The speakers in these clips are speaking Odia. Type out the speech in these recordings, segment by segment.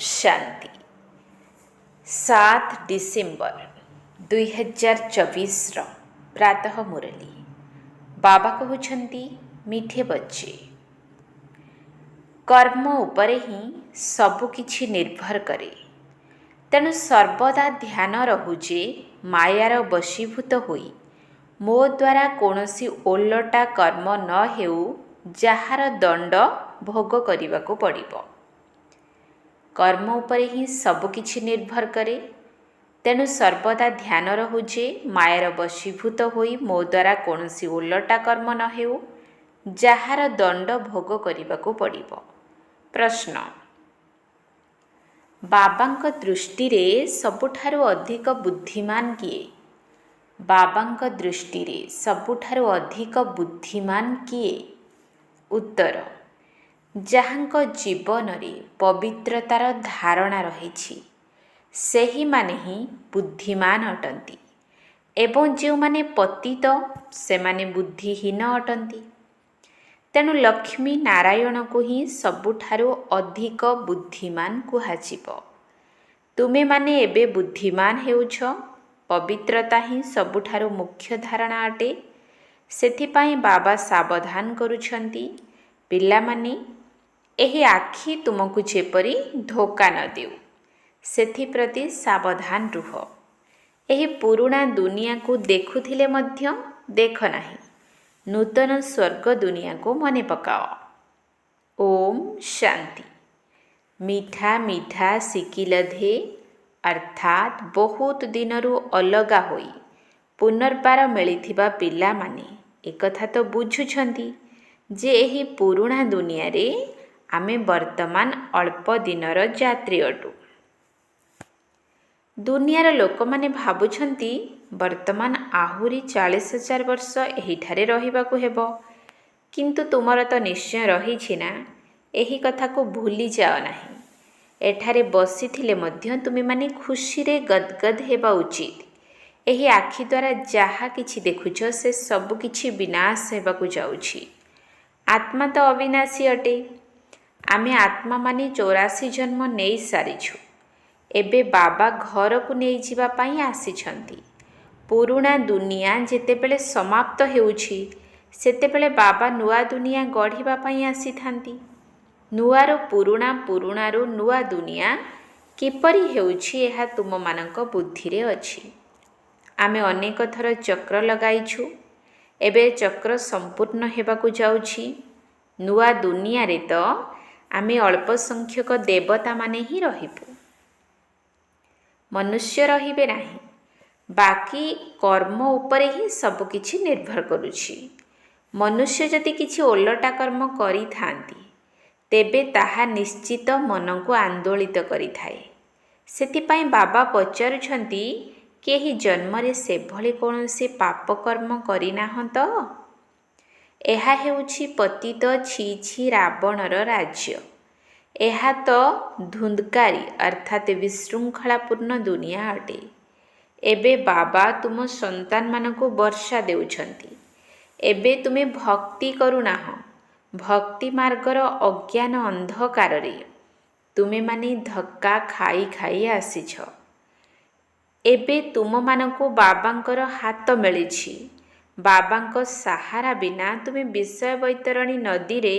शांति 7 डिसेम्बर 2024 प्रातः मुरली बाबा कहउछंती मीठे बच्चे कर्म उपरे ही सबु किछि निर्भर करे। तेणु सर्वदा ध्यान रहु जे मायार वशीभूत होई मो द्वारा कौनसी ओलटा कर्म न हेउ जହାର दंड भोग करिबाको पड़िबो। कर्म उपरे ही सबु किछि निर्भर करे। तेणु सर्वदा ध्यान रहु जे मायार वशीभूत होई मो द्वारा कौनसी ओलटा कर्म न हेउ जହାର दंड भोग करिबाको पड़िबो। प्रश्न, बाबांक दृष्टि रे सबुठारु अधिक बुद्धिमान किए? बाबांक दृष्टि रे सबुठारु अधिक बुद्धिमान किए? उत्तर, जहांक जीवन रे पवित्रतार धारणा रहिछि सेही माने ही बुद्धिमान अटंती एवं जो माने पतित से माने बुद्धिहीन अटंती। तेणु लक्ष्मी नारायण को ही सबुठारु अधिक बुद्धिमान कुहाजिबो। तुमे माने एबे बुद्धिमान हेउछ। पवित्रता ही सबुठारु मुख्य धारणा अटे। सेथिपाई बाबा सावधान करुछंती, पिला माने एही आखि तुमको जेपरी धोका न देउ सेथिप्रति सावधान रुह। एही पुरुणा दुनिया को देखुथिले मध्य देख नाही, नूतन स्वर्ग दुनिया को मने पकाओ। ओम शांति। मीठा मीठा सिकिलधे अर्थात बहुत दिनरु अलगा होई पुनर्बार मिलिथिबा पिला माने एकथा तो बुझुछंती जे एही पुरुणा दुनिया रे आमे वर्तमान अल्प दिनर यात्री अटु। दुनियार लोक माने भाबुछंती वर्तमान आहुरी 40,000 वर्ष एहिठारे रहिबाकु हेबो। किंतु तुमर तो निश्चय रहिछि ना, एही कथा को भूली जाओ नाही। एठारे बसिथिले मध्य तुमे माने खुशी रे गदगद हेबा उचित। एही आखि द्वारा जहा किछि देखुछ से सब किछि विनाश हेबाकु जाउछि। आत्मा तो अविनाशी अटे। आमे आत्मा माने 84 जन्म नेई सारिछु। एबे बाबा घर को नहीं जिबा पाई आसिछंती। पुरुणा दुनिया जेतेबेले समाप्त हेउछि सेतेबेले बाबा नुआ दुनिया गढ़िबा पाई आसिथांती। नुआरो पुरुणा, पुरुणारो नुआ दुनिया किपरि हेउछि एहा तुम मानक बुद्धि रे अछि। आमे अनेक थर चक्र लगाइछु। एबे चक्र संपूर्ण हेबाकु जाउछि। नुआ दुनिया रे तो आमे अल्प संख्यक देवता माने ही रहिबु, मनुष्य रहिबे नाही। बाकी कर्म उपरे ही सब किछि निर्भर करुछि। मनुष्य जदि किछि ओलटा कर्म करि थांती तेबे ताहा निश्चित मन को आंदोलित करि थाए। सेतिपाई बाबा पचारुछंती केही जन्मरे सेभଳି कौनसी पाप कर्म करिनाहंत। एहा हेउछि पतित छी छी रावणर राज्य। एहा तो धुंधकारी अर्थात विशृंखलापूर्ण दुनिया अटे। एबे बाबा तुम संतान मानकु वर्षा देउछंती। एबे तुमे भक्ति करुनाह। भक्ति मार्गर अज्ञान अंधकार रे तुमे माने धक्का खाई खाई आसीछ। एबे तुम मानकु बाबांकर हाथ मिलिछि। बाबांको सहारा बिना तुमे विषय बैतरणी नदी रे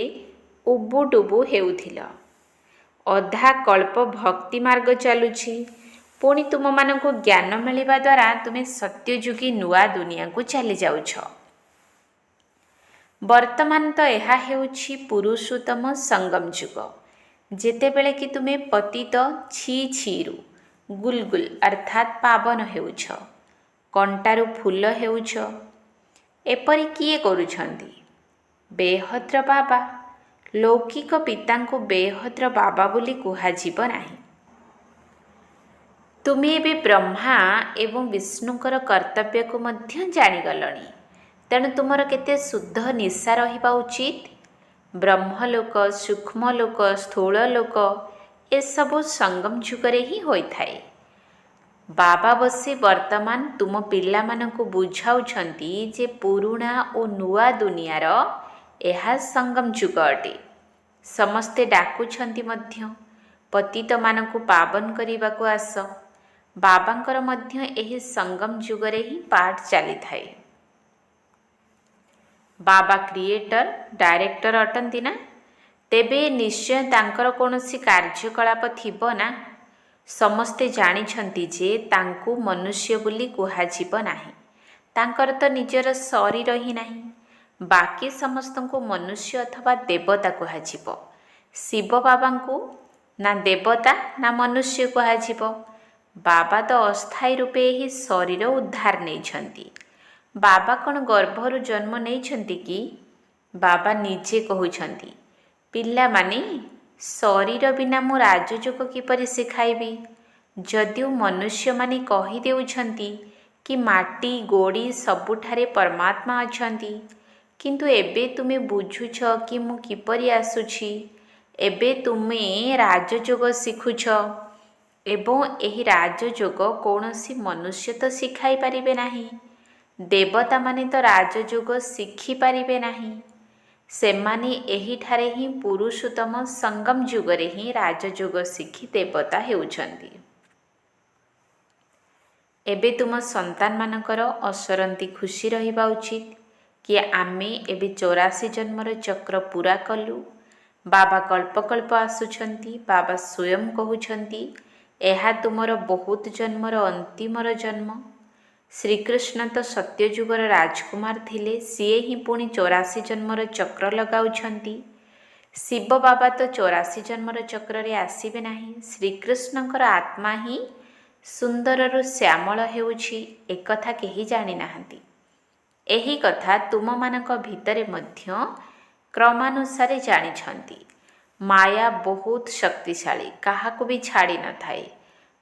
उबुडुबु हेउथिल। अधा कल्प भक्ति मार्ग चलुछि। पुणी तुम मानकु ज्ञान मिलिबा द्वारा तुमे सत्ययुगी नुआ दुनिया को चली जाउछ। वर्तमान तो एहा हेउछि पुरुषोत्तम संगम जुग, जेतेबेले कि तुमे पतित छी छीरु गुलगुल अर्थात पावन हेउछ, कंटारु फूल हेउछ। एपरि किए करुछंती? बेहद्र बाबा। लौकिक पिता को बेहद्र बाबा बोली कुहाजिब नाही। तुमे एबे ब्रह्मा एवं विष्णुकर कर्तव्य को मध्य जानिगलणी। तेणु तुमर केते शुद्ध निशा रहिबा उचित। ब्रह्मलोक, सूक्ष्मलोक, स्थूललोक ए सबु संगम जुगरे ही होइथाए। बाबा बसी वर्तमान तुम पिला मानकु बुझाउछंती जे पुरुणा ओ नुआ दुनियार एहा संगम जुग अटे। समस्ते डाकुछंती मध्य। ପତିତମାନଙ୍କୁ ପାବନ କରିବାକୁ ଆସ। ବାବାଙ୍କର ମଧ୍ୟ ଏହି ସଙ୍ଗମ ଯୁଗରେ ହିଁ ପାଠ ଚାଲିଥାଏ। ବାବା କ୍ରିଏଟର, ଡାଇରେକ୍ଟର ଅଟନ୍ତି ନା? ତେବେ ନିଶ୍ଚୟ ତାଙ୍କର କୌଣସି କାର୍ଯ୍ୟକଳାପ ଥିବ ନା? ସମସ୍ତେ ଜାଣିଛନ୍ତି ଯେ ତାଙ୍କୁ ମନୁଷ୍ୟ ବୋଲି କୁହାଯିବ ନାହିଁ। ତାଙ୍କର ତ ନିଜର ଶରୀର ହିଁ ନାହିଁ। ବାକି ସମସ୍ତଙ୍କୁ ମନୁଷ୍ୟ ଅଥବା ଦେବତା କୁହାଯିବ। ଶିବ ବାବାଙ୍କୁ ନା ଦେବତା ନା ମନୁଷ୍ୟ କୁହାଯିବ? ବାବା ତ ଅସ୍ଥାୟୀ ରୂପେ ଏହି ଶରୀର ଉଦ୍ଧାର ନେଇଛନ୍ତି। ବାବା କ'ଣ ଗର୍ଭରୁ ଜନ୍ମ ନେଇଛନ୍ତି କି? ବାବା ନିଜେ କହୁଛନ୍ତି, ପିଲାମାନେ, ଶରୀର ବିନା ମୁଁ ରାଜଯୋଗ କିପରି ଶିଖାଇବି? ଯଦିଓ ମନୁଷ୍ୟମାନେ କହିଦେଉଛନ୍ତି କି ମାଟି ଗୋଡ଼ି ସବୁଠାରେ ପରମାତ୍ମା ଅଛନ୍ତି, କିନ୍ତୁ ଏବେ ତୁମେ ବୁଝୁଛ କି ମୁଁ କିପରି ଆସୁଛି। ଏବେ ତୁମେ ରାଜଯୋଗ ଶିଖୁଛ ଏବଂ ଏହି ରାଜଯୋଗ କୌଣସି ମନୁଷ୍ୟ ତ ଶିଖାଇ ପାରିବେ ନାହିଁ। ଦେବତାମାନେ ତ ରାଜଯୋଗ ଶିଖିପାରିବେ ନାହିଁ। ସେମାନେ ଏହିଠାରେ ହିଁ ପୁରୁଷୋତ୍ତମ ସଙ୍ଗମ ଯୁଗରେ ହିଁ ରାଜଯୋଗ ଶିଖି ଦେବତା ହେଉଛନ୍ତି। ଏବେ ତୁମ ସନ୍ତାନମାନଙ୍କର ଅସରନ୍ତି ଖୁସି ରହିବା ଉଚିତ କି ଆମେ ଏବେ 84 ଜନ୍ମର ଚକ୍ର ପୂରା କଲୁ। ବାବା କଳ୍ପକଳ୍ପ ଆସୁଛନ୍ତି। ବାବା ସ୍ୱୟଂ କହୁଛନ୍ତି, ଏହା ତୁମର ବହୁତ ଜନ୍ମର ଅନ୍ତିମର ଜନ୍ମ। ଶ୍ରୀକୃଷ୍ଣ ତ ସତ୍ୟଯୁଗର ରାଜକୁମାର ଥିଲେ, ସିଏ ହିଁ ପୁଣି 84 ଜନ୍ମର ଚକ୍ର ଲଗାଉଛନ୍ତି। ଶିବ ବାବା ତ 84 ଜନ୍ମର ଚକ୍ରରେ ଆସିବେ ନାହିଁ। ଶ୍ରୀକୃଷ୍ଣଙ୍କର ଆତ୍ମା ହିଁ ସୁନ୍ଦରରୁ ଶ୍ୟାମଳ ହେଉଛି, ଏକଥା କେହି ଜାଣିନାହାନ୍ତି। ଏହି କଥା ତୁମମାନଙ୍କ ଭିତରେ ମଧ୍ୟ କ୍ରମାନୁସାରେ ଜାଣିଛନ୍ତି। ମାୟା ବହୁତ ଶକ୍ତିଶାଳୀ, କାହାକୁ ବି ଛାଡ଼ି ନଥାଏ।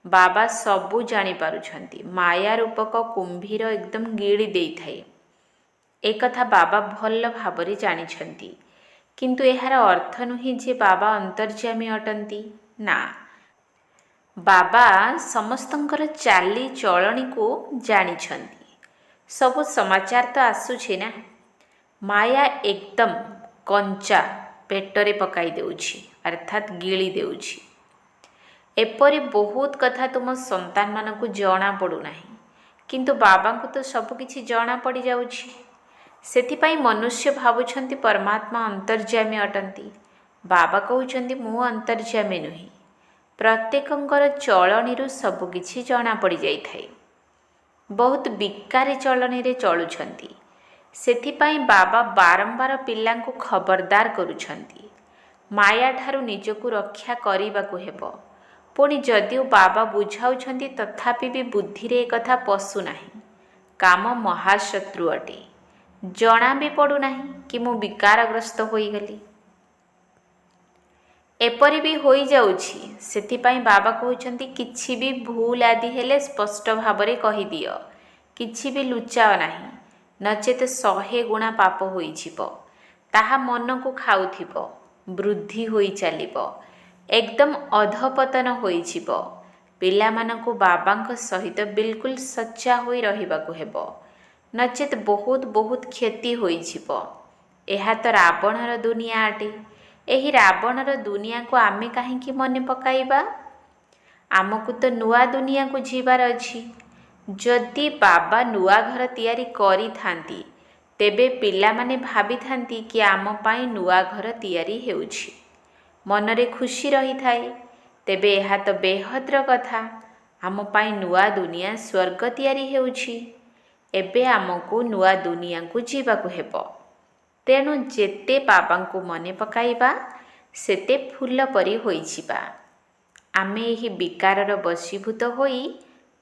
ବାବା ସବୁ ଜାଣିପାରୁଛନ୍ତି। ମାୟା ରୂପକ କୁମ୍ଭୀର ଏକଦମ ଗିଳି ଦେଇଥାଏ, ଏକଥା ବାବା ଭଲ ଭାବରେ ଜାଣିଛନ୍ତି। କିନ୍ତୁ ଏହାର ଅର୍ଥ ନୁହେଁ ଯେ ବାବା ଅନ୍ତର୍ଯ୍ୟାମୀ ଅଟନ୍ତି, ନା। ବାବା ସମସ୍ତଙ୍କର ଚାଲିଚଳଣିକୁ ଜାଣିଛନ୍ତି। ସବୁ ସମାଚାର ତ ଆସୁଛି ନା। ମାୟା ଏକଦମ କଞ୍ଚା ପେଟରେ ପକାଇ ଦେଉଛି, ଅର୍ଥାତ୍ ଗିଳି ଦେଉଛି। ଏପରି ବହୁତ କଥା ତୁମ ସନ୍ତାନମାନଙ୍କୁ ଜଣାପଡ଼ୁନାହିଁ, କିନ୍ତୁ ବାବାଙ୍କୁ ତ ସବୁକିଛି ଜଣାପଡ଼ିଯାଉଛି। ସେଥିପାଇଁ ମନୁଷ୍ୟ ଭାବୁଛନ୍ତି ପରମାତ୍ମା ଅନ୍ତର୍ଯ୍ୟାମୀ ଅଟନ୍ତି। ବାବା କହୁଛନ୍ତି, ମୁଁ ଅନ୍ତର୍ଯ୍ୟାମୀ ନୁହେଁ। ପ୍ରତ୍ୟେକଙ୍କର ଚଳଣିରୁ ସବୁକିଛି ଜଣାପଡ଼ିଯାଇଥାଏ। ବହୁତ ବିକାରୀ ଚଳଣିରେ ଚଳୁଛନ୍ତି। ସେଥିପାଇଁ ବାବା ବାରମ୍ବାର ପିଲାଙ୍କୁ ଖବରଦାର କରୁଛନ୍ତି, ମାୟାଠାରୁ ନିଜକୁ ରକ୍ଷା କରିବାକୁ ହେବ। ପୁଣି ଯଦିଓ ବାବା ବୁଝାଉଛନ୍ତି, ତଥାପି ବି ବୁଦ୍ଧିରେ ଏକଥା ପଶୁନାହିଁ। କାମ ମହାଶତ୍ରୁ ଅଟେ। ଜଣା ବି ପଡ଼ୁନାହିଁ କି ମୁଁ ବିକାରଗ୍ରସ୍ତ ହୋଇଗଲି। ଏପରି ବି ହୋଇଯାଉଛି। ସେଥିପାଇଁ ବାବା କହୁଛନ୍ତି, କିଛି ବି ଭୁଲ ଆଦି ହେଲେ ସ୍ପଷ୍ଟ ଭାବରେ କହିଦିଅ। କିଛି ବି ଲୁଚାଅ ନାହିଁ, ନଚେତ୍ 100 ଗୁଣା ପାପ ହୋଇଯିବ। ତାହା ମନକୁ ଖାଉଥିବ, ବୃଦ୍ଧି ହୋଇ ଚାଲିବ, ଏକଦମ ଅଧପତନ ହୋଇଯିବ। ପିଲାମାନଙ୍କୁ ବାବାଙ୍କ ସହିତ ବିଲକୁଲ ସଚ୍ଚା ହୋଇ ରହିବାକୁ ହେବ, ନଚେତ୍ ବହୁତ ବହୁତ କ୍ଷତି ହୋଇଯିବ। ଏହା ତ ରାବଣର ଦୁନିଆ ଅଟେ। ଏହି ରାବଣର ଦୁନିଆକୁ ଆମେ କାହିଁକି ମନେ ପକାଇବା? ଆମକୁ ତ ନୂଆ ଦୁନିଆକୁ ଯିବାର ଅଛି। ଯଦି ବାବା ନୂଆ ଘର ତିଆରି କରିଥାନ୍ତି, ତେବେ ପିଲାମାନେ ଭାବିଥାନ୍ତି କି ଆମ ପାଇଁ ନୂଆ ଘର ତିଆରି ହେଉଛି। ମନରେ ଖୁସି ରହିଥାଏ। ତେବେ ଏହା ତ ବେହଦର କଥା। ଆମ ପାଇଁ ନୂଆ ଦୁନିଆ ସ୍ୱର୍ଗ ତିଆରି ହେଉଛି। ଏବେ ଆମକୁ ନୂଆ ଦୁନିଆକୁ ଯିବାକୁ ହେବ। ତେଣୁ ଯେତେ ବାବାଙ୍କୁ ମନେ ପକାଇବା, ସେତେ ଫୁଲ ପରି ହୋଇଯିବା। ଆମେ ଏହି ବିକାରର ବଶୀଭୂତ ହୋଇ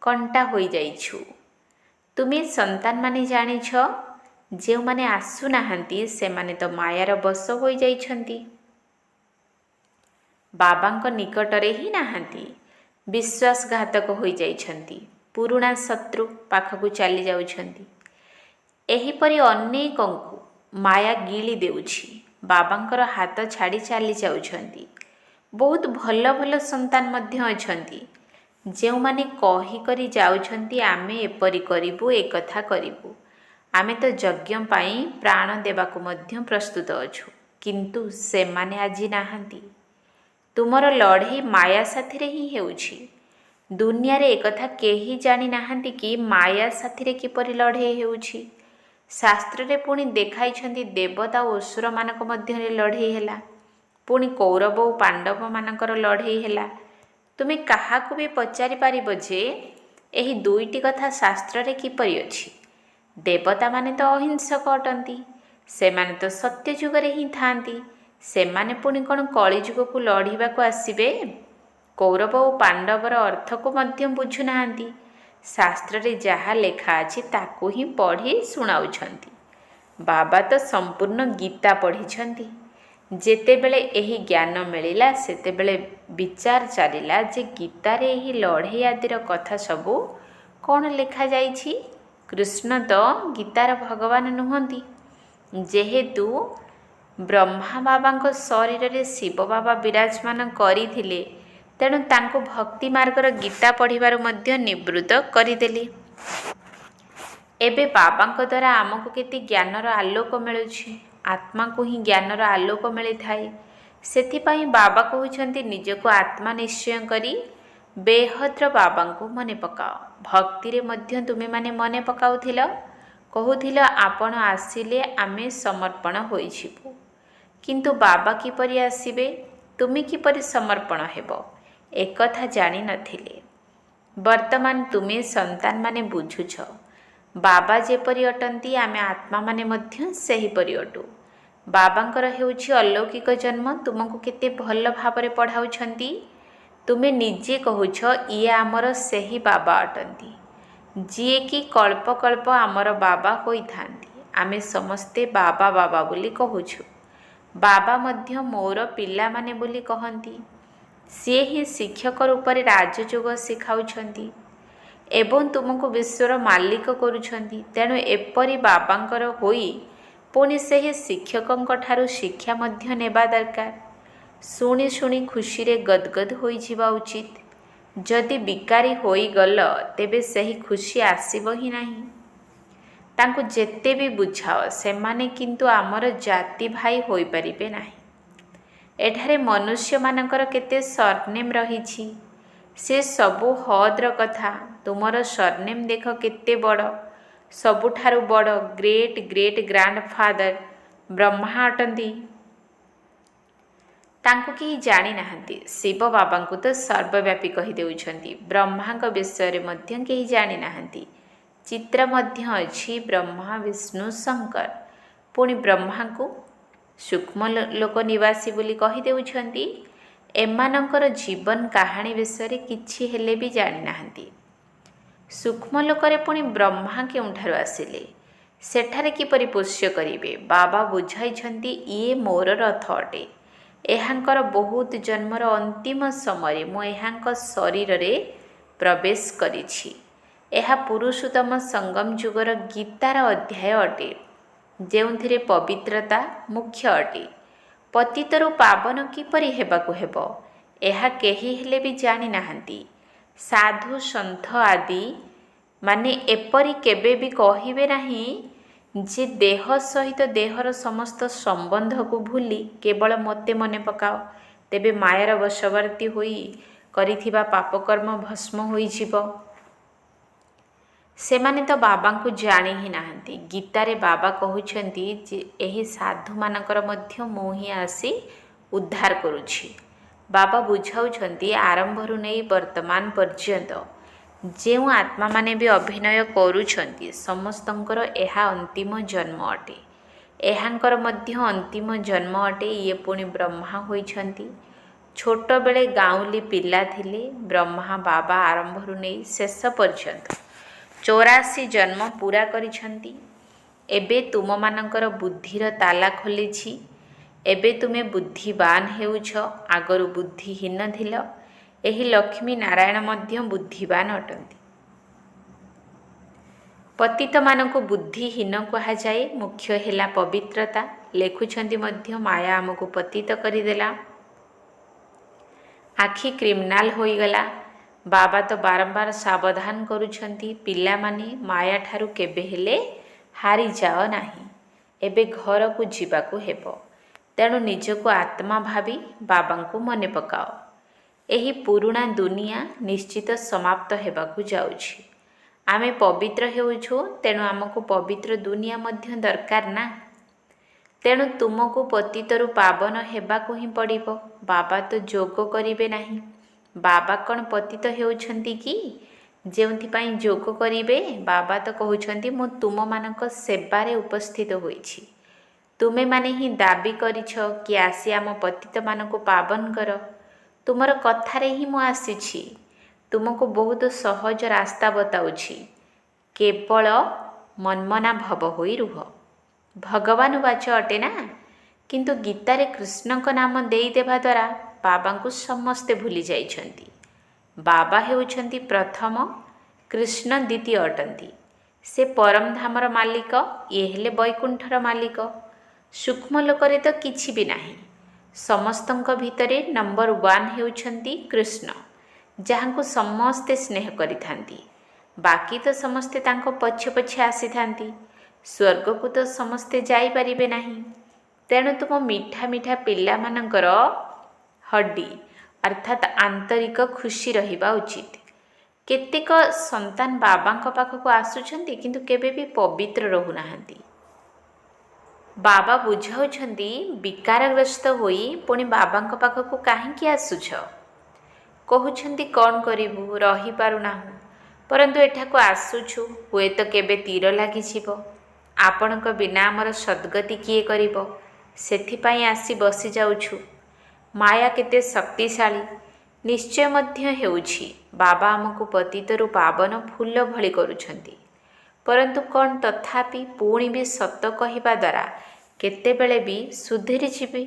କଣ୍ଟା ହୋଇଯାଇଛୁ। ତୁମେ ସନ୍ତାନମାନେ ଜାଣିଛ, ଯେଉଁମାନେ ଆସୁନାହାନ୍ତି ସେମାନେ ତ ମାୟାର ବଶ ହୋଇଯାଇଛନ୍ତି। ବାବାଙ୍କ ନିକଟରେ ହିଁ ନାହାନ୍ତି। ବିଶ୍ୱାସଘାତକ ହୋଇଯାଇଛନ୍ତି। ପୁରୁଣା ଶତ୍ରୁ ପାଖକୁ ଚାଲି ଯାଉଛନ୍ତି। ଏହିପରି ଅନେକଙ୍କୁ ମାୟା ଗିଳି ଦେଉଛି। ବାବାଙ୍କର ହାତ ଛାଡ଼ି ଚାଲି ଯାଉଛନ୍ତି। ବହୁତ ଭଲ ଭଲ ସନ୍ତାନ ମଧ୍ୟ ଅଛନ୍ତି, ଯେଉଁମାନେ କହି ଯାଉଛନ୍ତି, ଆମେ ଏପରି କରିବୁ, ଏକଥା କରିବୁ। ଆମେ ତ ଯଜ୍ଞ ପାଇଁ ପ୍ରାଣ ଦେବାକୁ ମଧ୍ୟ ପ୍ରସ୍ତୁତ ଅଛୁ, କିନ୍ତୁ ସେମାନେ ଆଜି ନାହାନ୍ତି। ତୁମର ଲଢ଼େଇ ମାୟା ସାଥିରେ ହିଁ ହେଉଛି। ଦୁନିଆରେ ଏକଥା କେହି ଜାଣି ନାହାନ୍ତି କି ମାୟା ସାଥିରେ କିପରି ଲଢ଼େଇ ହେଉଛି। ଶାସ୍ତ୍ରରେ ପୁଣି ଦେଖାଇଛନ୍ତି ଦେବତା ଓ ଅସୁରମାନଙ୍କ ମଧ୍ୟରେ ଲଢ଼େଇ ହେଲା, ପୁଣି କୌରବ ଓ ପାଣ୍ଡବମାନଙ୍କର ଲଢ଼େଇ ହେଲା। ତୁମେ କାହାକୁ ବି ପଚାରି ପାରିବ ଯେ ଏହି ଦୁଇଟି କଥା ଶାସ୍ତ୍ରରେ କିପରି ଅଛି। ଦେବତାମାନେ ତ ଅହିଂସକ ଅଟନ୍ତି, ସେମାନେ ତ ସତ୍ୟ ଯୁଗରେ ହିଁ ଥାଆନ୍ତି। ସେମାନେ ପୁଣି କ'ଣ କଳିଯୁଗକୁ ଲଢ଼ିବାକୁ ଆସିବେ? କୌରବ ଓ ପାଣ୍ଡବର ଅର୍ଥକୁ ମଧ୍ୟ ବୁଝୁନାହାନ୍ତି। ଶାସ୍ତ୍ରରେ ଯାହା ଲେଖା ଅଛି ତାକୁ ହିଁ ପଢ଼ି ଶୁଣାଉଛନ୍ତି। ବାବା ତ ସମ୍ପୂର୍ଣ୍ଣ ଗୀତା ପଢ଼ିଛନ୍ତି। ଯେତେବେଳେ ଏହି ଜ୍ଞାନ ମିଳିଲା ସେତେବେଳେ ବିଚାର ଚାଲିଲା ଯେ ଗୀତାରେ ଏହି ଲଢ଼େଇ ଆଦିର କଥା ସବୁ କ'ଣ ଲେଖାଯାଇଛି। କୃଷ୍ଣ ତ ଗୀତାର ଭଗବାନ ନୁହନ୍ତି। ଯେହେତୁ ବ୍ରହ୍ମା ବାବାଙ୍କ ଶରୀରରେ ଶିବ ବାବା ବିରାଜମାନ କରିଥିଲେ, ତେଣୁ ତାଙ୍କୁ ଭକ୍ତି ମାର୍ଗର ଗୀତା ପଢ଼ିବାରୁ ମଧ୍ୟ ନିବୃତ୍ତ କରିଦେଲି। ଏବେ ବାବାଙ୍କ ଦ୍ୱାରା ଆମକୁ କେତେ ଜ୍ଞାନର ଆଲୋକ ମିଳୁଛି। ଆତ୍ମାକୁ ହିଁ ଜ୍ଞାନର ଆଲୋକ ମିଳିଥାଏ। ସେଥିପାଇଁ ବାବା କହୁଛନ୍ତି ନିଜକୁ ଆତ୍ମା ନିଶ୍ଚୟ କରି ବେହଦ୍ର ବାବାଙ୍କୁ ମନେ ପକାଅ। ଭକ୍ତିରେ ମଧ୍ୟ ତୁମେମାନେ ମନେ ପକାଉଥିଲ, କହୁଥିଲ ଆପଣ ଆସିଲେ ଆମେ ସମର୍ପଣ ହୋଇଯିବୁ। କିନ୍ତୁ ବାବା କିପରି ଆସିବେ, ତୁମେ କିପରି ସମର୍ପଣ ହେବ, ଏକଥା ଜାଣିନଥିଲେ। ବର୍ତ୍ତମାନ ତୁମେ ସନ୍ତାନମାନେ ବୁଝୁଛ। ବାବା ଯେପରି ଅଟନ୍ତି ଆମେ ଆତ୍ମାମାନେ ମଧ୍ୟ ସେହିପରି ଅଟୁ। ବାବାଙ୍କର ହେଉଛି ଅଲୌକିକ ଜନ୍ମ। ତୁମକୁ କେତେ ଭଲ ଭାବରେ ପଢ଼ାଉଛନ୍ତି। ତୁମେ ନିଜେ କହୁଛ ଇଏ ଆମର ସେହି ବାବା ଅଟନ୍ତି ଯିଏକି କଳ୍ପ କଳ୍ପ ଆମର ବାବା ହୋଇଥାନ୍ତି। ଆମେ ସମସ୍ତେ ବାବା ବାବା ବୋଲି କହୁଛୁ। ବାବା ମଧ୍ୟ ମୋର ପିଲାମାନେ ବୋଲି କହନ୍ତି। ସିଏ ହିଁ ଶିକ୍ଷକ ରୂପରେ ରାଜଯୋଗ ଶିଖାଉଛନ୍ତି ଏବଂ ତୁମକୁ ବିଶ୍ୱର ମାଲିକ କରୁଛନ୍ତି। ତେଣୁ ଏପରି ବାବାଙ୍କର ହୋଇ ପୁଣି ସେହି ଶିକ୍ଷକଙ୍କ ଠାରୁ ଶିକ୍ଷା ମଧ୍ୟ ନେବା ଦରକାର। ଶୁଣି ଶୁଣି ଖୁସିରେ ଗଦଗଦ ହୋଇଯିବା ଉଚିତ। ଯଦି ବିକାରୀ ହୋଇଗଲ ତେବେ ସେହି ଖୁସି ଆସିବ ହିଁ ନାହିଁ। ତାଙ୍କୁ ଯେତେ ବି ବୁଝାଅ ସେମାନେ କିନ୍ତୁ ଆମର ଜାତି ଭାଇ ହୋଇପାରିବେ ନାହିଁ। ଏଠାରେ ମନୁଷ୍ୟମାନଙ୍କର କେତେ ସରନେମ୍ ରହିଛି, ସେ ସବୁ ହଦ୍ର କଥା। ତୁମର ସରନେମ୍ ଦେଖ କେତେ ବଡ଼। ସବୁଠାରୁ ବଡ଼ ଗ୍ରେଟ୍ ଗ୍ରେଟ୍ ଗ୍ରାଣ୍ଡଫାଦର ବ୍ରହ୍ମା ଅଟନ୍ତି। ତାଙ୍କୁ କେହି ଜାଣିନାହାନ୍ତି। ଶିବ ବାବାଙ୍କୁ ତ ସର୍ବବ୍ୟାପୀ କହିଦେଉଛନ୍ତି। ବ୍ରହ୍ମାଙ୍କ ବିଷୟରେ ମଧ୍ୟ କେହି ଜାଣିନାହାନ୍ତି। ଚିତ୍ର ମଧ୍ୟ ଅଛି ବ୍ରହ୍ମା ବିଷ୍ଣୁ ଶଙ୍କର। ପୁଣି ବ୍ରହ୍ମାଙ୍କୁ ସୂକ୍ଷ୍ମ ଲୋକ ନିବାସୀ ବୋଲି କହିଦେଉଛନ୍ତି। ଏମାନଙ୍କର ଜୀବନ କାହାଣୀ ବିଷୟରେ କିଛି ହେଲେ ବି ଜାଣିନାହାନ୍ତି। ସୂକ୍ଷ୍ମ ଲୋକରେ ପୁଣି ବ୍ରହ୍ମା କେଉଁଠାରୁ ଆସିଲେ, ସେଠାରେ କିପରି ପୋଷ୍ୟ କରିବେ। ବାବା ବୁଝାଇଛନ୍ତି ଇଏ ମୋର ରଥ ଅଟେ। ଏହାଙ୍କର ବହୁତ ଜନ୍ମର ଅନ୍ତିମ ସମୟରେ ମୁଁ ଏହାଙ୍କ ଶରୀରରେ ପ୍ରବେଶ କରିଛି। ଏହା ପୁରୁଷୋତ୍ତମ ସଙ୍ଗମ ଯୁଗର ଗୀତାର ଅଧ୍ୟାୟ ଅଟେ, ଯେଉଁଥିରେ ପବିତ୍ରତା ମୁଖ୍ୟ ଅଟେ। ପତିତରୁ ପାବନ କିପରି ହେବାକୁ ହେବ, ଏହା କେହି ହେଲେ ବି ଜାଣିନାହାନ୍ତି। ସାଧୁ ସନ୍ଥ ଆଦି ମାନେ ଏପରି କେବେ ବି କହିବେ ନାହିଁ ଯେ ଦେହ ସହିତ ଦେହର ସମସ୍ତ ସମ୍ବନ୍ଧକୁ ଭୁଲି କେବଳ ମୋତେ ମନେ ପକାଅ, ତେବେ ମାୟାର ବଶବର୍ତ୍ତୀ ହୋଇ କରିଥିବା ପାପକର୍ମ ଭସ୍ମ ହୋଇଯିବ। ସେମାନେ ତ ବାବାଙ୍କୁ ଜାଣି ହିଁ ନାହାନ୍ତି। ଗୀତାରେ ବାବା କହୁଛନ୍ତି ଯେ ଏହି ସାଧୁମାନଙ୍କର ମଧ୍ୟ ମୁଁ ହିଁ ଆସି ଉଦ୍ଧାର କରୁଛି। ବାବା ବୁଝାଉଛନ୍ତି ଆରମ୍ଭରୁ ନେଇ ବର୍ତ୍ତମାନ ପର୍ଯ୍ୟନ୍ତ ଯେଉଁ ଆତ୍ମାମାନେ ବି ଅଭିନୟ କରୁଛନ୍ତି ସମସ୍ତଙ୍କର ଏହା ଅନ୍ତିମ ଜନ୍ମ ଅଟେ। ଏହାଙ୍କର ମଧ୍ୟ ଅନ୍ତିମ ଜନ୍ମ ଅଟେ। ଇଏ ପୁଣି ବ୍ରହ୍ମା ହୋଇଛନ୍ତି। ଛୋଟବେଳେ ଗାଉଁଲି ପିଲା ଥିଲେ। ବ୍ରହ୍ମା ବାବା ଆରମ୍ଭରୁ ନେଇ ଶେଷ ପର୍ଯ୍ୟନ୍ତ 84 ଜନ୍ମ ପୁରା କରିଛନ୍ତି। ଏବେ ତୁମମାନଙ୍କର ବୁଦ୍ଧିର ତାଲା ଖୋଲିଛି। ଏବେ ତୁମେ ବୁଦ୍ଧିବାନ ହେଉଛ, ଆଗରୁ ବୁଦ୍ଧିହୀନ ଥିଲ। ଏହି ଲକ୍ଷ୍ମୀ ନାରାୟଣ ମଧ୍ୟ ବୁଦ୍ଧିବାନ ଅଟନ୍ତି। ପତିତମାନଙ୍କୁ ବୁଦ୍ଧିହୀନ କୁହାଯାଏ। ମୁଖ୍ୟ ହେଲା ପବିତ୍ରତା। ଲେଖୁଛନ୍ତି ମଧ୍ୟ ମାୟା ଆମକୁ ପତିତ କରିଦେଲା। ଆଖି କ୍ରିମିନାଲ ହୋଇଗଲା। ବାବା ତ ବାରମ୍ବାର ସାବଧାନ କରୁଛନ୍ତି ପିଲାମାନେ ମାୟାଠାରୁ କେବେ ହେଲେ ହାରିଯାଅ ନାହିଁ। ଏବେ ଘରକୁ ଯିବାକୁ ହେବ। ତେଣୁ ନିଜକୁ ଆତ୍ମା ଭାବି ବାବାଙ୍କୁ ମନେ ପକାଅ। ଏହି ପୁରୁଣା ଦୁନିଆ ନିଶ୍ଚିତ ସମାପ୍ତ ହେବାକୁ ଯାଉଛି। ଆମେ ପବିତ୍ର ହେଉଛୁ, ତେଣୁ ଆମକୁ ପବିତ୍ର ଦୁନିଆ ମଧ୍ୟ ଦରକାର ନା। ତେଣୁ ତୁମକୁ ପତିତରୁ ପାବନ ହେବାକୁ ହିଁ ପଡ଼ିବ। ବାବା ତ ଯୋଗ କରିବେ ନାହିଁ। ବାବା କ'ଣ ପତିତ ହେଉଛନ୍ତି କି ଯେଉଁଥିପାଇଁ ଯୋଗ କରିବେ? ବାବା ତ କହୁଛନ୍ତି ମୁଁ ତୁମମାନଙ୍କ ସେବାରେ ଉପସ୍ଥିତ ହୋଇଛି। ତୁମେମାନେ ହିଁ ଦାବି କରିଛ କି ଆସି ଆମ ପତିତମାନଙ୍କୁ ପାବନ କର। ତୁମର କଥାରେ ହିଁ ମୁଁ ଆସିଛି। ତୁମକୁ ବହୁତ ସହଜ ରାସ୍ତା ବତାଉଛି। କେବଳ ମନ୍ମନା ଭବ ହୋଇ ରୁହ। ଭଗବାନ ବାଚ ଅଟେ ନା। କିନ୍ତୁ ଗୀତାରେ କୃଷ୍ଣଙ୍କ ନାମ ଦେଇଦେବା ଦ୍ୱାରା ବାବାଙ୍କୁ ସମସ୍ତେ ଭୁଲି ଯାଇଛନ୍ତି। ବାବା ହେଉଛନ୍ତି ପ୍ରଥମ, କୃଷ୍ଣ ଦ୍ୱିତୀୟ ଅଟନ୍ତି। ସେ ପରମଧାମର ମାଲିକ, ଇଏ ହେଲେ ବୈକୁଣ୍ଠର ମାଲିକ। ସୂକ୍ଷ୍ମ ଲୋକରେ ତ କିଛି ବି ନାହିଁ। ସମସ୍ତଙ୍କ ଭିତରେ ନମ୍ବର 1 ହେଉଛନ୍ତି କୃଷ୍ଣ, ଯାହାଙ୍କୁ ସମସ୍ତେ ସ୍ନେହ କରିଥାନ୍ତି। ବାକି ତ ସମସ୍ତେ ତାଙ୍କ ପଛେ ପଛେ ଆସିଥାନ୍ତି। ସ୍ୱର୍ଗକୁ ତ ସମସ୍ତେ ଯାଇପାରିବେ ନାହିଁ। ତେଣୁ ତୁମ ମିଠା ମିଠା ପିଲାମାନଙ୍କର ହଡ୍ଡି ଅର୍ଥାତ୍ ଆନ୍ତରିକ ଖୁସି ରହିବା ଉଚିତ। କେତେକ ସନ୍ତାନ ବାବାଙ୍କ ପାଖକୁ ଆସୁଛନ୍ତି କିନ୍ତୁ କେବେ ବି ପବିତ୍ର ରହୁନାହାନ୍ତି। ବାବା ବୁଝାଉଛନ୍ତି, ବିକାରଗ୍ରସ୍ତ ହୋଇ ପୁଣି ବାବାଙ୍କ ପାଖକୁ କାହିଁକି ଆସୁଛ? କହୁଛନ୍ତି କ'ଣ କରିବୁ, ରହିପାରୁନାହୁଁ, ପରନ୍ତୁ ଏଠାକୁ ଆସୁଛୁ, ହୁଏତ କେବେ ତୀର ଲାଗିଯିବ। ଆପଣଙ୍କ ବିନା ଆମର ସଦ୍ଗତି କିଏ କରିବ? ସେଥିପାଇଁ ଆସି ବସିଯାଉଛୁ। ମାୟା କେତେ ଶକ୍ତିଶାଳୀ ନିଶ୍ଚୟ ମଧ୍ୟ ହେଉଛି। ବାବା ଆମକୁ ପତିତରୁ ପାବନ ଫୁଲ ଭଳି କରୁଛନ୍ତି। ପରନ୍ତୁ କ'ଣ ତଥାପି ପୁଣି ବି ସତ କହିବା ଦ୍ୱାରା କେତେବେଳେ ବି ସୁଧୁରିଯିବେ?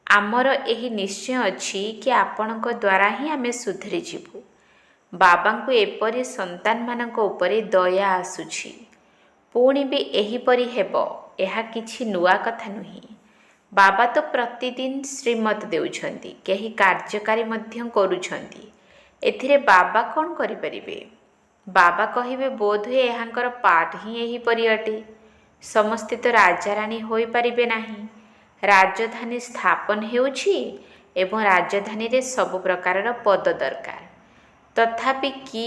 ଆମର ଏହି ନିଶ୍ଚୟ ଅଛି କି ଆପଣଙ୍କ ଦ୍ୱାରା ହିଁ ଆମେ ସୁଧୁରିଯିବୁ। ବାବାଙ୍କୁ ଏପରି ସନ୍ତାନମାନଙ୍କ ଉପରେ ଦୟା ଆସୁଛି। ପୁଣି ବି ଏହିପରି ହେବ, ଏହା କିଛି ନୂଆ କଥା ନୁହେଁ। ବାବା ତ ପ୍ରତିଦିନ ଶ୍ରୀମତ ଦେଉଛନ୍ତି, କେହି କାର୍ଯ୍ୟକାରୀ ମଧ୍ୟ କରୁଛନ୍ତି। ଏଥିରେ ବାବା କ'ଣ କରିପାରିବେ? ବାବା କହିବେ ବୋଧହୁଏ ଏହାଙ୍କର ପାଠ ହିଁ ଏହିପରି ଅଟେ। ସମସ୍ତେ ତ ରାଜାରାଣୀ ହୋଇପାରିବେ ନାହିଁ। ରାଜଧାନୀ ସ୍ଥାପନ ହେଉଛି ଏବଂ ରାଜଧାନୀରେ ସବୁ ପ୍ରକାରର ପଦ ଦରକାର। ତଥାପି କି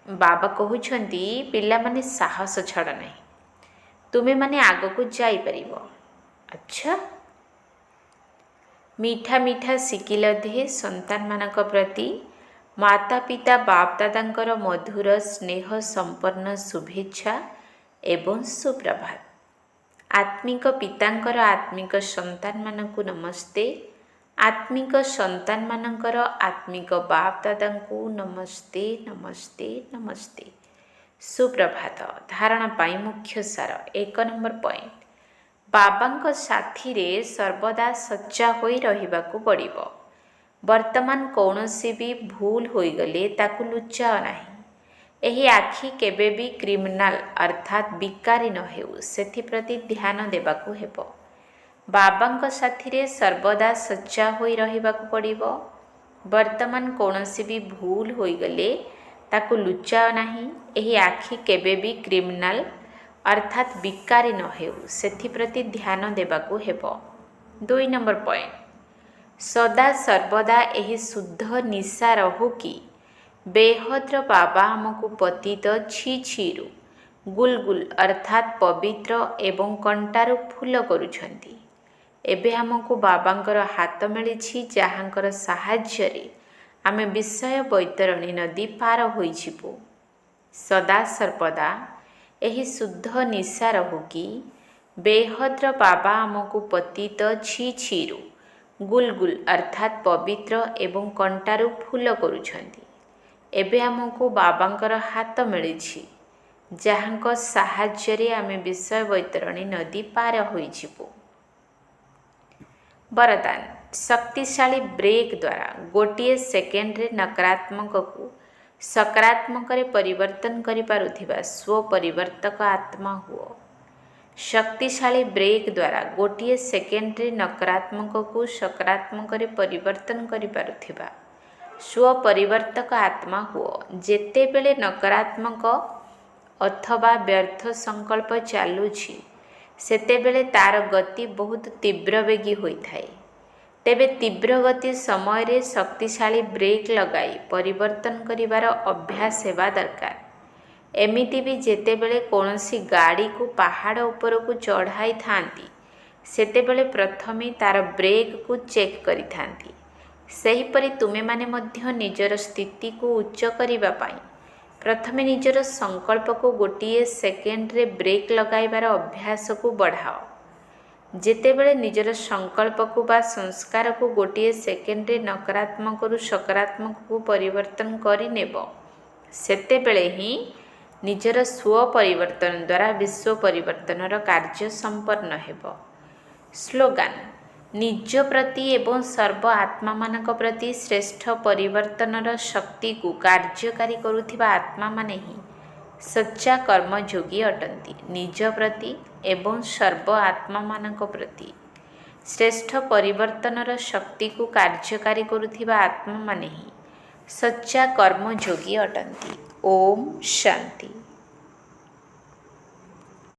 ବାବା କହୁଛନ୍ତି, ପିଲାମାନେ ସାହସ ଛାଡ଼ ନାହିଁ। ତୁମେମାନେ ଆଗକୁ ଯାଇପାରିବ। ଆଚ୍ଛା, ମିଠା ମିଠା ଶିକିଲ ଦେହେ ସନ୍ତାନମାନଙ୍କ ପ୍ରତି ମାତା ପିତା ବାପଦାଦାଙ୍କର ମଧୁର ସ୍ନେହ ସମ୍ପନ୍ନ ଶୁଭେଚ୍ଛା ଏବଂ ସୁପ୍ରଭାତ। ଆତ୍ମିକ ପିତାଙ୍କର ଆତ୍ମିକ ସନ୍ତାନମାନଙ୍କୁ ନମସ୍ତେ। ଆତ୍ମିକ ସନ୍ତାନମାନଙ୍କର ଆତ୍ମିକ ବାପଦାଦାଙ୍କୁ ନମସ୍ତେ ନମସ୍ତେ ନମସ୍ତେ। ସୁପ୍ରଭାତ। ଧାରଣା ପାଇଁ ମୁଖ୍ୟ ସାର। 1 ନମ୍ବର ପଏଣ୍ଟ, ବାବାଙ୍କ ସାଥିରେ ସର୍ବଦା ସଚ୍ଚା ହୋଇ ରହିବାକୁ ପଡ଼ିବ। ବର୍ତ୍ତମାନ କୌଣସି ବି ଭୁଲ ହୋଇଗଲେ ତାକୁ ଲୁଚାଅ ନାହିଁ। ଏହି ଆଖି କେବେ ବି କ୍ରିମିନାଲ ଅର୍ଥାତ୍ ବିକାରୀ ନ ହେଉ, ସେଥିପ୍ରତି ଧ୍ୟାନ ଦେବାକୁ ହେବ। ବାବାଙ୍କ ସାଥିରେ ସର୍ବଦା ସଚ୍ଚା ହୋଇ ରହିବାକୁ ପଡ଼ିବ। ବର୍ତ୍ତମାନ କୌଣସି ବି ଭୁଲ ହୋଇଗଲେ ତାକୁ ଲୁଚାଅ ନାହିଁ। ଏହି ଆଖି କେବେ ବି କ୍ରିମିନାଲ ଅର୍ଥାତ୍ ବିକାରୀ ନ ହେଉ, ସେଥିପ୍ରତି ଧ୍ୟାନ ଦେବାକୁ ହେବ। 2 ନମ୍ବର ପଏଣ୍ଟ, ସଦା ସର୍ବଦା ଏହି ଶୁଦ୍ଧ ନିଶା ରହୁ କି ବେହଦ୍ର ବାବା ଆମକୁ ପତିତ ଛି ଛିରୁ ଗୁଲଗୁଲ ଅର୍ଥାତ୍ ପବିତ୍ର ଏବଂ କଣ୍ଟାରୁ ଫୁଲ କରୁଛନ୍ତି। ଏବେ ଆମକୁ ବାବାଙ୍କର ହାତ ମିଳିଛି, ଯାହାଙ୍କର ସାହାଯ୍ୟରେ ଆମେ ବିଷୟ ବୈତରଣୀ ନଦୀ ପାର ହୋଇଯିବୁ। ସଦା ସର୍ବଦା ଏହି ଶୁଦ୍ଧ ନିଶା ରହୁ କି ବେହଦ୍ର ବାବା ଆମକୁ ପତିତ ଛି ଛିରୁ ଗୁଲଗୁଲ ଅର୍ଥାତ୍ ପବିତ୍ର ଏବଂ କଣ୍ଟାରୁ ଫୁଲ କରୁଛନ୍ତି। ଏବେ ଆମକୁ ବାବାଙ୍କର ହାତ ମିଳିଛି, ଯାହାଙ୍କ ସାହାଯ୍ୟରେ ଆମେ ବିଷୟ ବୈତରଣୀ ନଦୀ ପାର ହୋଇଯିବୁ। ବରଦାନ, ଶକ୍ତିଶାଳୀ ବ୍ରେକ୍ ଦ୍ୱାରା ଗୋଟିଏ ସେକେଣ୍ଡରେ ନକାରାତ୍ମକକୁ ସକାରାତ୍ମକରେ ପରିବର୍ତ୍ତନ କରିପାରୁଥିବା ସ୍ୱପରିବର୍ତ୍ତକ ଆତ୍ମା ହୁଅ। ଶକ୍ତିଶାଳୀ ବ୍ରେକ୍ ଦ୍ୱାରା ଗୋଟିଏ ସେକେଣ୍ଡରେ ନକାରାତ୍ମକକୁ ସକାରାତ୍ମକରେ ପରିବର୍ତ୍ତନ କରିପାରୁଥିବା ସ୍ୱପରିବର୍ତ୍ତକ ଆତ୍ମା ହୁଅ। ଯେତେବେଳେ ନକାରାତ୍ମକ ଅଥବା ବ୍ୟର୍ଥ ସଂକଳ୍ପ ଚାଲୁଛି, ସେତେବେଳେ ତାର ଗତି ବହୁତ ତୀବ୍ରବେଗୀ ହୋଇଥାଏ। ତେବେ ତୀବ୍ର ଗତି ସମୟରେ ଶକ୍ତିଶାଳୀ ବ୍ରେକ୍ ଲଗାଇ ପରିବର୍ତ୍ତନ କରିବାର ଅଭ୍ୟାସ ହେବା ଦରକାର। ଏମିତି ବି ଯେତେବେଳେ କୌଣସି ଗାଡ଼ିକୁ ପାହାଡ଼ ଉପରକୁ ଚଢ଼ାଇଥାନ୍ତି ସେତେବେଳେ ପ୍ରଥମେ ତାର ବ୍ରେକ୍କୁ ଚେକ୍ କରିଥାନ୍ତି। ସେହିପରି ତୁମେମାନେ ମଧ୍ୟ ନିଜର ସ୍ଥିତିକୁ ଉଚ୍ଚ କରିବା ପାଇଁ ପ୍ରଥମେ ନିଜର ସଂକଳ୍ପକୁ ଗୋଟିଏ ସେକେଣ୍ଡରେ ବ୍ରେକ୍ ଲଗାଇବାର ଅଭ୍ୟାସକୁ ବଢ଼ାଅ। ଯେତେବେଳେ ନିଜର ସଂକଳ୍ପକୁ ବା ସଂସ୍କାରକୁ ଗୋଟିଏ ସେକେଣ୍ଡରେ ନକାରାତ୍ମକରୁ ସକାରାତ୍ମକକୁ ପରିବର୍ତ୍ତନ କରିନେବ ସେତେବେଳେ ହିଁ ନିଜର ସ୍ୱପରିବର୍ତ୍ତନ ଦ୍ୱାରା ବିଶ୍ୱ ପରିବର୍ତ୍ତନର କାର୍ଯ୍ୟ ସମ୍ପନ୍ନ ହେବ। ସ୍ଲୋଗାନ: ନିଜ ପ୍ରତି ଏବଂ ସର୍ବ ଆତ୍ମାମାନଙ୍କ ପ୍ରତି ଶ୍ରେଷ୍ଠ ପରିବର୍ତ୍ତନର ଶକ୍ତିକୁ କାର୍ଯ୍ୟକାରୀ କରୁଥିବା ଆତ୍ମାମାନେ ହିଁ ସଚ୍ଚା କର୍ମଯୋଗୀ ଅଟନ୍ତି। ନିଜ ପ୍ରତି ଏବଂ ସର୍ବ ଆତ୍ମାମାନଙ୍କ ପ୍ରତି ଶ୍ରେଷ୍ଠ ପରିବର୍ତ୍ତନର ଶକ୍ତିକୁ କାର୍ଯ୍ୟକାରୀ କରୁଥିବା ଆତ୍ମାମାନେ ହିଁ ସଚ୍ଚା କର୍ମଯୋଗୀ ଅଟନ୍ତି। ଓମ୍ ଶାନ୍ତି।